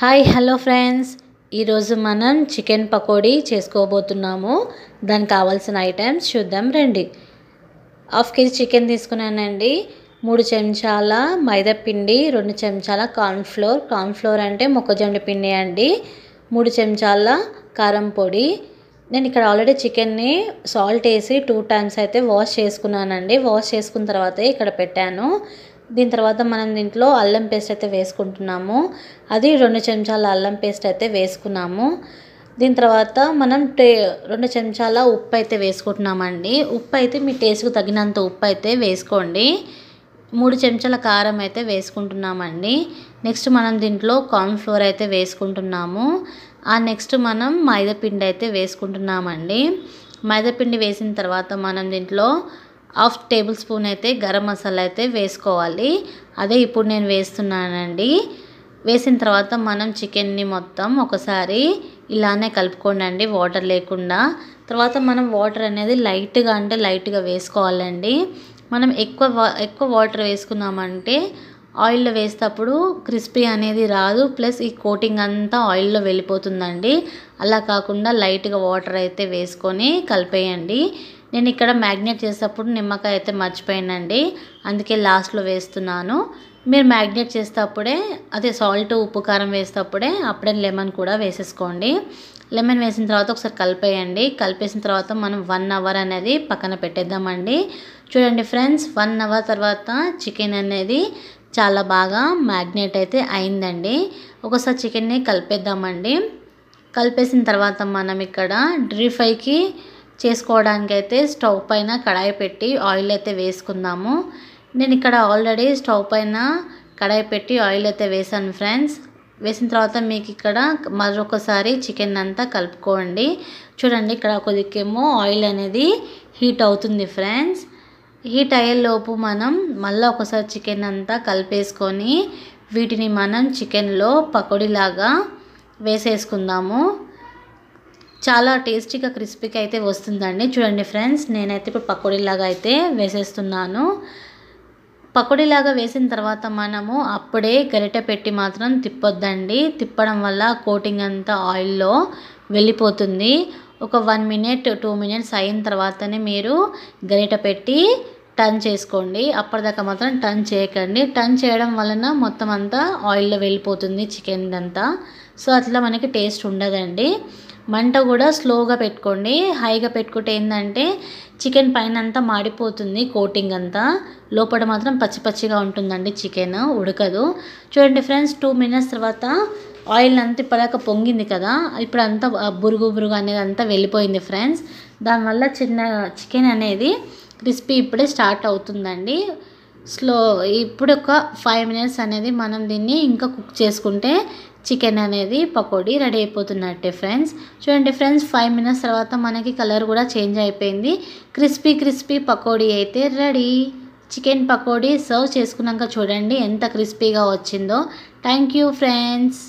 Hi hello friends, ఈరోజు మనం chicken pakodi చేసుకోబోతున్నాము. దానికి కావాల్సిన ఐటమ్స్ చూద్దాం రండి. హాఫ్ కేజీ చికెన్ తీసుకున్నానండి. 3 చెంచాల మైదా పిండి, 2 చెంచాల కార్న్ఫ్లోర్ అంటే మొక్కజొన్న పిండి అండి. 3 చెంచాల కారం పొడి. నేను ఇక్కడ ఆల్రెడీ చికెన్ని సాల్ట్ వేసి 2 టైమ్స్ అయితే వాష్ చేసుకున్నానండి. వాష్ చేసుకున్న తర్వాత ఇక్కడ పెట్టాను. దీని తర్వాత మనం దీంట్లో అల్లం పేస్ట్ అయితే వేసుకుంటున్నాము. అది 2 చెంచాల అల్లం పేస్ట్ అయితే వేసుకున్నాము. దీని తర్వాత మనం 2 చెంచాల ఉప్పు అయితే వేసుకుంటున్నామండి. ఉప్పు అయితే మీ టేస్ట్కు తగినంత ఉప్పు అయితే వేసుకోండి. 3 చెంచాల కారం అయితే వేసుకుంటున్నామండి. నెక్స్ట్ మనం దీంట్లో కార్న్ఫ్లోర్ అయితే వేసుకుంటున్నాము. నెక్స్ట్ మనం మైదాపిండి అయితే వేసుకుంటున్నామండి. మైదాపిండి వేసిన తర్వాత మనం దీంట్లో 1/2 టేబుల్ స్పూన్ అయితే గరం మసాలా అయితే వేసుకోవాలి. అదే ఇప్పుడు నేను వేస్తున్నానండి. వేసిన తర్వాత మనం చికెన్ని మొత్తం ఒకసారి ఇలానే కలుపుకోండి, వాటర్ లేకుండా. తర్వాత మనం వాటర్ అనేది లైట్గా వేసుకోవాలండి. మనం ఎక్కువ వాటర్ వేసుకున్నామంటే ఆయిల్లో వేసేటప్పుడు క్రిస్పీ అనేది రాదు, ప్లస్ ఈ కోటింగ్ అంతా ఆయిల్లో వెళ్ళిపోతుందండి. అలా కాకుండా లైట్గా వాటర్ అయితే వేసుకొని కలిపేయండి. నేను ఇక్కడ మ్యాగ్నేట్ చేసేటప్పుడు నిమ్మకాయ అయితే మర్చిపోయానండి, అందుకే లాస్ట్లో వేస్తున్నాను. మీరు మ్యాగ్నేట్ చేసేటప్పుడే అదే సాల్ట్ ఉప్పు కారం వేసేటప్పుడే అప్పుడే లెమన్ కూడా వేసేసుకోండి. లెమన్ వేసిన తర్వాత ఒకసారి కలిపేయండి. కలిపేసిన తర్వాత మనం 1 అవర్ అనేది పక్కన పెట్టేద్దామండి. చూడండి ఫ్రెండ్స్, 1 అవర్ తర్వాత చికెన్ అనేది చాలా బాగా మ్యాగ్నేట్ అయితే అయిందండి. ఒకసారి చికెన్ని కలిపేద్దామండి. కలిపేసిన తర్వాత మనం ఇక్కడ డీప్ ఫ్రైకి చేసుకోవడానికి అయితే స్టవ్ పైన కడాయి పెట్టి ఆయిల్ అయితే వేసుకుందాము. నేను ఇక్కడ ఆల్రెడీ స్టవ్ పైన కడాయి పెట్టి ఆయిల్ అయితే వేసాను ఫ్రెండ్స్. వేసిన తర్వాత మీకు ఇక్కడ మరొకసారి చికెన్ అంతా కలుపుకోండి. చూడండి, ఇక్కడ ఒక దిక్కేమో ఆయిల్ అనేది హీట్ అవుతుంది ఫ్రెండ్స్. హీట్ అయ్యేలోపు మనం మళ్ళీ ఒకసారి చికెన్ అంతా కలిపేసుకొని వీటిని మనం చికెన్లో పకోడీలాగా వేసేసుకుందాము. చాలా టేస్టీగా క్రిస్పీగా అయితే వస్తుందండి. చూడండి ఫ్రెండ్స్, నేనైతే ఇప్పుడు పకోడీలాగా అయితే వేసేస్తున్నాను. పకోడీలాగా వేసిన తర్వాత మనము అప్పుడే గరిటె పెట్టి మాత్రం తిప్పొద్దండి. తిప్పడం వల్ల కోటింగ్ అంతా ఆయిల్లో వెళ్ళిపోతుంది. ఒక 1 మినిట్ 2 మినిట్స్ అయిన తర్వాతనే మీరు గరిటె పెట్టి టర్న్ చేసుకోండి. అప్పటిదాకా మాత్రం టర్న్ చేయకండి. టర్న్ చేయడం వలన మొత్తం అంతా ఆయిల్లో వెళ్ళిపోతుంది చికెన్ అంతా. సో అట్లా మనకి టేస్ట్ ఉండదండి. మంట కూడా స్లోగా పెట్టుకోండి. హైగా పెట్టుకుంటే ఏంటంటే చికెన్ పైన అంతా మాడిపోతుంది, కోటింగ్ అంతా. లోపల మాత్రం పచ్చిగా ఉంటుందండి, చికెన్ ఉడకదు. చూడండి ఫ్రెండ్స్, 2 మినిట్స్ తర్వాత ఆయిల్ అంతా ఇప్పటిదాకా పొంగింది కదా, ఇప్పుడు అంతా బురుగు అనేది అంతా వెళ్ళిపోయింది ఫ్రెండ్స్. దానివల్ల చికెన్ అనేది క్రిస్పీ ఇప్పుడే స్టార్ట్ అవుతుందండి. ఇప్పుడు ఒక 5 మినిట్స్ అనేది మనం దీన్ని ఇంకా కుక్ చేసుకుంటే చికెన్ అనేది పకోడీ రెడీ అయిపోతున్నట్టే ఫ్రెండ్స్. చూడండి ఫ్రెండ్స్, 5 మినిట్స్ తర్వాత మనకి కలర్ కూడా చేంజ్ అయిపోయింది. క్రిస్పీ పకోడీ అయితే రెడీ. చికెన్ పకోడీ సర్వ్ చేసుకున్నాక చూడండి ఎంత క్రిస్పీగా వచ్చిందో. Thank you friends.